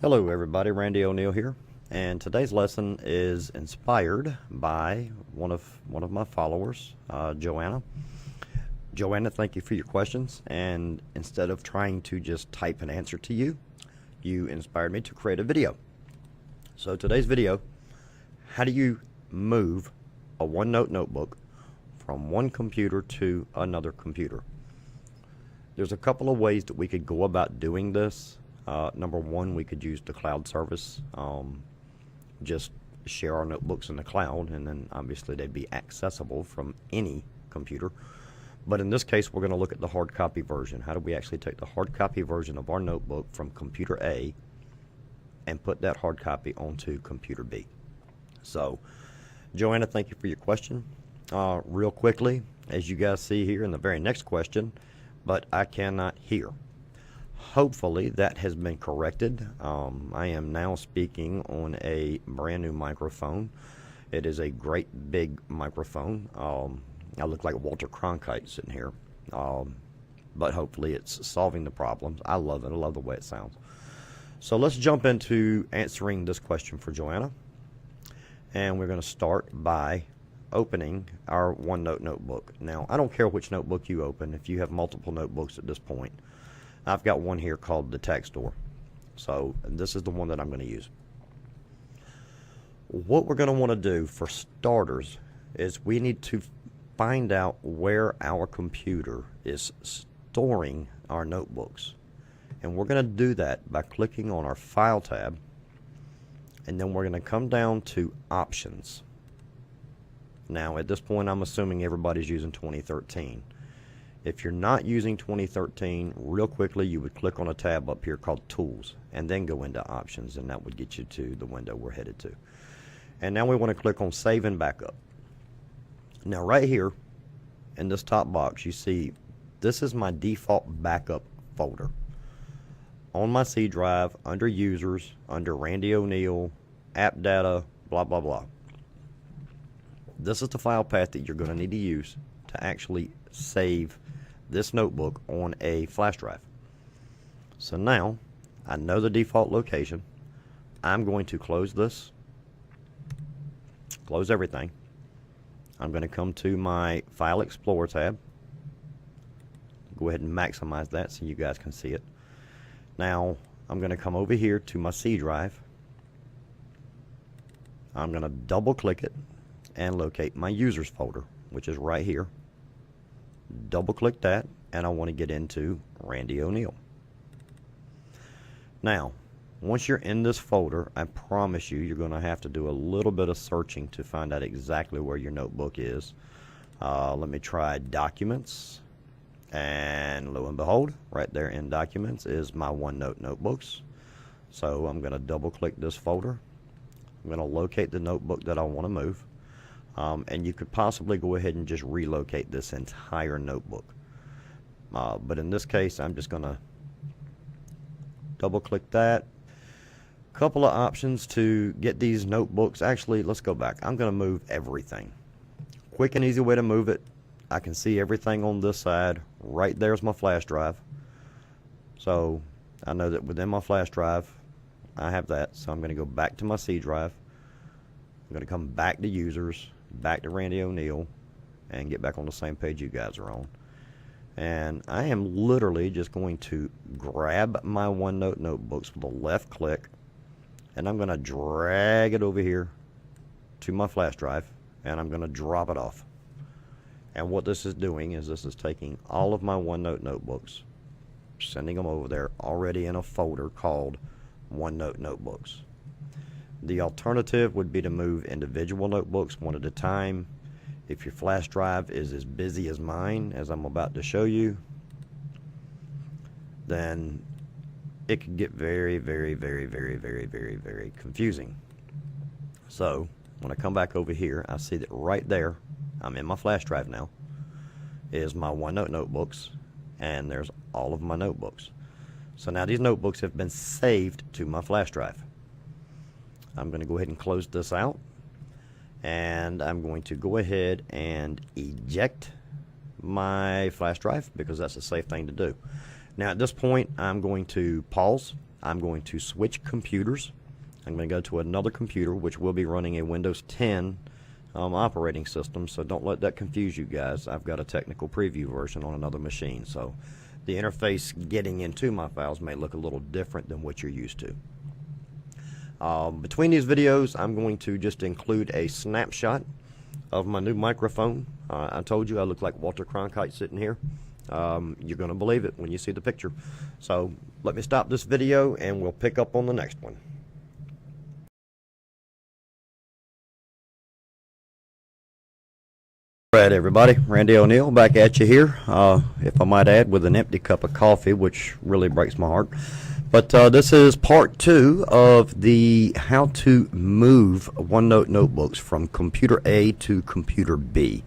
Hello everybody, Randy O'Neill here, and today's lesson is inspired by one of my followers, Joanna. Joanna, thank you for your questions, and instead of trying to just type an answer to you, you inspired me to create a video. So today's video, how do you move a OneNote notebook from one computer to another computer? There's a couple of ways that we could go about doing this. Number one, we could use the cloud service. Just share our notebooks in the cloud, and then obviously they'd be accessible from any computer. But in this case, we're going to look at the hard copy version. How do we actually take the hard copy version of our notebook from computer A and put that hard copy onto computer B? So, Joanna, thank you for your question. Real quickly, as you guys see here in the very next question, but I cannot hear. Hopefully that has been corrected. I am now speaking on a brand new microphone. It is a great big microphone. I look like Walter Cronkite sitting here, but hopefully it's solving the problems. I love it. I love the way it sounds. So let's jump into answering this question for Joanna, and we're going to start by opening our OneNote notebook. Now, I don't care which notebook you open. If you have multiple notebooks at this point, I've got one here called the Tech Store. So this is the one that I'm going to use. What we're going to want to do for starters is we need to find out where our computer is storing our notebooks. And we're going to do that by clicking on our File tab, and then we're going to come down to Options. Now at this point I'm assuming everybody's using 2013. If you're not using 2013, real quickly you would click on a tab up here called Tools and then go into Options, and that would get you to the window we're headed to. And now we want to click on Save and Backup. Now right here in this top box you see this is my default backup folder. On my C drive, under Users, under Randy O'Neill, App Data, blah blah blah. This is the file path that you're going to need to use to actually save this notebook on a flash drive. So now I know the default location. I'm going to close this, close everything. I'm going to come to my File Explorer tab. Go ahead and maximize that so you guys can see it. Now I'm going to come over here to my C drive. I'm going to double click it and locate my users folder, which is right here. Double click that, and I want to get into Randy O'Neill. Now once you're in this folder, I promise you you're going to have to do a little bit of searching to find out exactly where your notebook is. Let me try Documents, and lo and behold, right there in Documents is my OneNote notebooks. So I'm going to double click this folder. I'm going to locate the notebook that I want to move. And you could possibly go ahead and just relocate this entire notebook. But in this case, I'm just going to double click that. Couple of options to get these notebooks. Actually, let's go back. I'm going to move everything. Quick and easy way to move it. I can see everything on this side. Right there's my flash drive. So I know that within my flash drive, I have that. So I'm going to go back to my C drive. I'm going to come back to Users, back to Randy O'Neill, and get back on the same page you guys are on. And I am literally just going to grab my OneNote notebooks with a left click, and I'm going to drag it over here to my flash drive, and I'm going to drop it off. And what this is doing is this is taking all of my OneNote notebooks, sending them over there already in a folder called OneNote Notebooks. The alternative would be to move individual notebooks one at a time. If your flash drive is as busy as mine, as I'm about to show you, then it could get very, very, very, very, very, very, very confusing. So when I come back over here, I see that right there, I'm in my flash drive now, is my OneNote notebooks, and there's all of my notebooks. So now these notebooks have been saved to my flash drive. I'm going to go ahead and close this out, and I'm going to go ahead and eject my flash drive because that's a safe thing to do. Now at this point I'm going to pause I'm going to switch computers. I'm going to go to another computer, which will be running a Windows 10 operating system, so don't let that confuse you guys. I've got a technical preview version on another machine, so the interface getting into my files may look a little different than what you're used to. Between these videos, I'm going to just include a snapshot of my new microphone. I told you I look like Walter Cronkite sitting here. You're going to believe it when you see the picture. So let me stop this video and we'll pick up on the next one. Alright everybody, Randy O'Neill back at you here, if I might add, with an empty cup of coffee, which really breaks my heart. But this is part 2 of the how to move OneNote notebooks from computer A to computer B.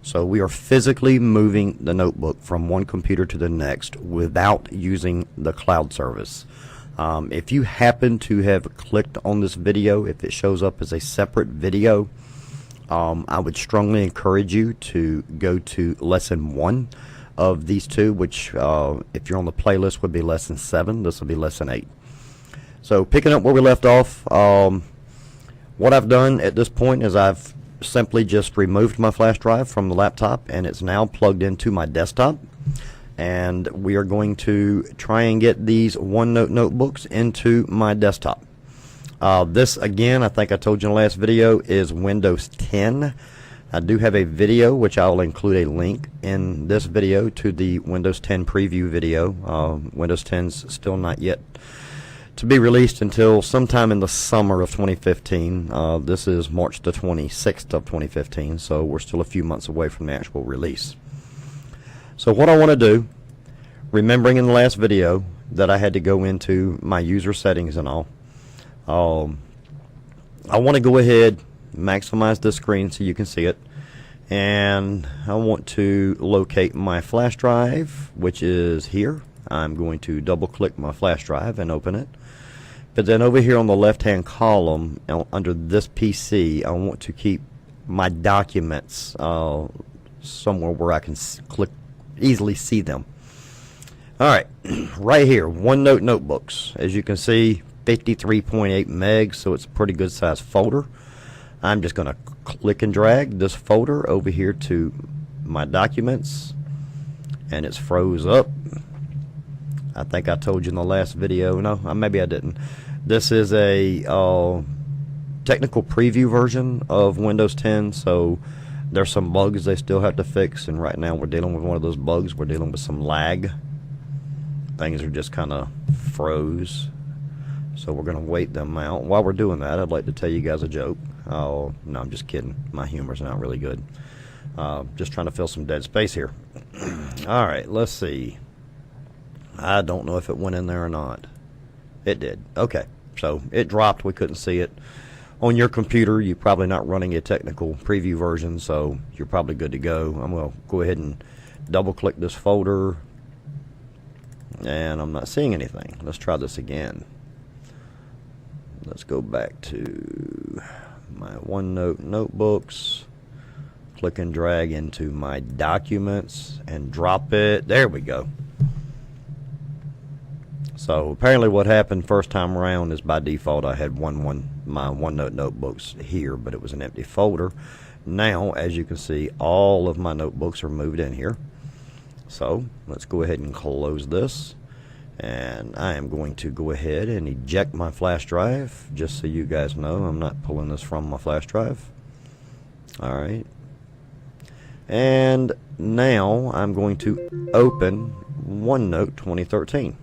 So we are physically moving the notebook from one computer to the next without using the cloud service. If you happen to have clicked on this video, if it shows up as a separate video, I would strongly encourage you to go to lesson 1 of these two, which if you're on the playlist would be lesson 7. This will be lesson 8. So picking up where we left off, what I've done at this point is I've simply just removed my flash drive from the laptop, and it's now plugged into my desktop, and we are going to try and get these OneNote notebooks into my desktop. This, again, I think I told you in the last video, is Windows 10. I do have a video, which I will include a link in this video to the Windows 10 preview video. Windows 10's still not yet to be released until sometime in the summer of 2015. This is March the 26th of 2015, so we're still a few months away from the actual release. So what I want to do, remembering in the last video that I had to go into my user settings and all, I want to go ahead, maximize this screen so you can see it, and I want to locate my flash drive, which is here. I'm going to double click my flash drive and open it. But then over here on the left hand column under this PC, I want to keep my documents somewhere where I can easily see them. Alright, right here, OneNote notebooks. As you can see, 53.8 megs, so it's a pretty good size folder. I'm just going to click and drag this folder over here to my documents, and it's froze up. I think I told you in the last video, no, maybe I didn't. This is a technical preview version of Windows 10, so there's some bugs they still have to fix, and right now we're dealing with one of those bugs. We're dealing with some lag. Things are just kind of froze. So we're going to wait them out. While we're doing that, I'd like to tell you guys a joke. Oh, no, I'm just kidding. My humor's not really good. Just trying to fill some dead space here. Alright, let's see. I don't know if it went in there or not. It did. Okay, so it dropped. We couldn't see it. On your computer, you're probably not running a technical preview version, so you're probably good to go. I'm going to go ahead and double-click this folder, and I'm not seeing anything. Let's try this again. Let's go back to my OneNote notebooks, click and drag into my documents and drop it. There we go. So apparently what happened first time around is by default I had my OneNote notebooks here, but it was an empty folder. Now, as you can see, all of my notebooks are moved in here. So let's go ahead and close this. And I am going to go ahead and eject my flash drive, just so you guys know I'm not pulling this from my flash drive. Alright. And now I'm going to open OneNote 2013.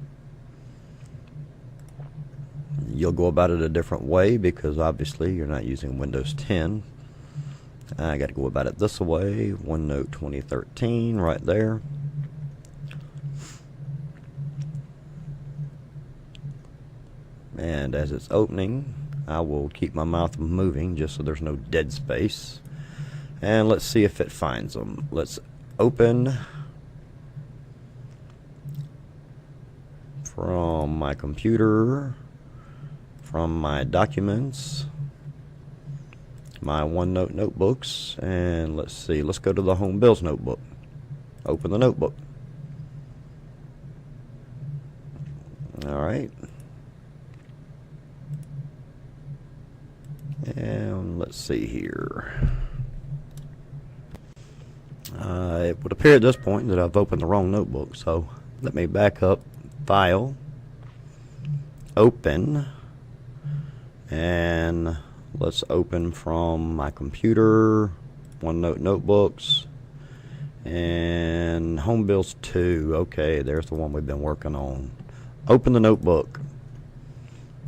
You'll go about it a different way because obviously you're not using Windows 10. I got to go about it this way. OneNote 2013 right there. And as it's opening, I will keep my mouth moving just so there's no dead space. And let's see if it finds them. Let's open from my computer, from my documents, my OneNote notebooks, and let's see, let's go to the Home Bills notebook. Open the notebook. Alright. let's see here. It would appear at this point that I've opened the wrong notebook, so let me back up. File, Open, and let's open from my computer, OneNote notebooks, and Home Bills 2. Okay, there's the one we've been working on. Open the notebook.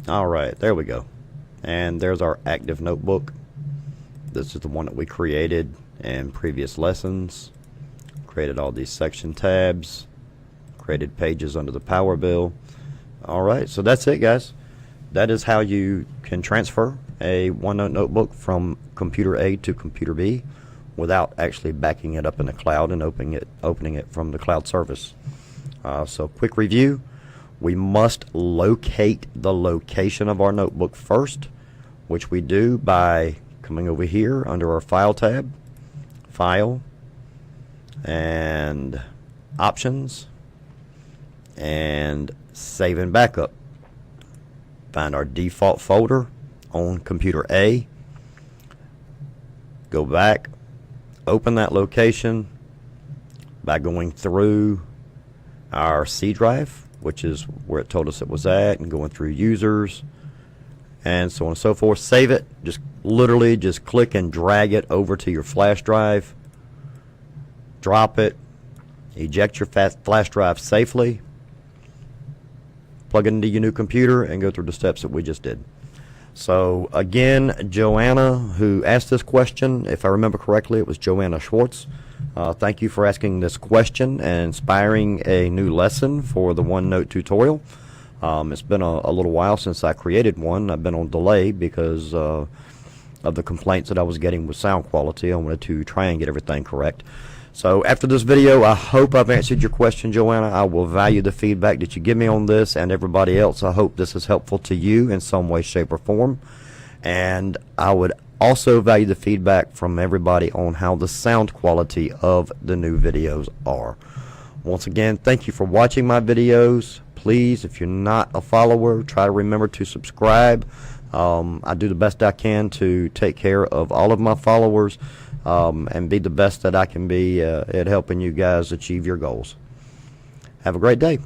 Alright, there we go. And there's our active notebook. This is the one that we created in previous lessons. Created all these section tabs. Created pages under the power bill. Alright, so that's it, guys. That is how you can transfer a OneNote notebook from computer A to computer B without actually backing it up in the cloud and opening it from the cloud service. So quick review. We must locate the location of our notebook first, which we do by coming over here under our File tab, File, and Options, and Save and Backup. Find our default folder on computer A, go back, open that location by going through our C drive, which is where it told us it was at, and going through users and so on and so forth. Save it. Just literally just click and drag it over to your flash drive, drop it, eject your flash drive safely, plug it into your new computer, and go through the steps that we just did. So again, Joanna, who asked this question, if I remember correctly, it was Joanna Schwartz. Thank you for asking this question and inspiring a new lesson for the OneNote tutorial. It's been a little while since I created one. I've been on delay because of the complaints that I was getting with sound quality. I wanted to try and get everything correct. So after this video, I hope I've answered your question, Joanna. I will value the feedback that you give me on this, and everybody else. I hope this is helpful to you in some way, shape, or form. And I would also value the feedback from everybody on how the sound quality of the new videos are. Once again, thank you for watching my videos. Please, if you're not a follower, try to remember to subscribe. I do the best I can to take care of all of my followers and be the best that I can be at helping you guys achieve your goals. Have a great day.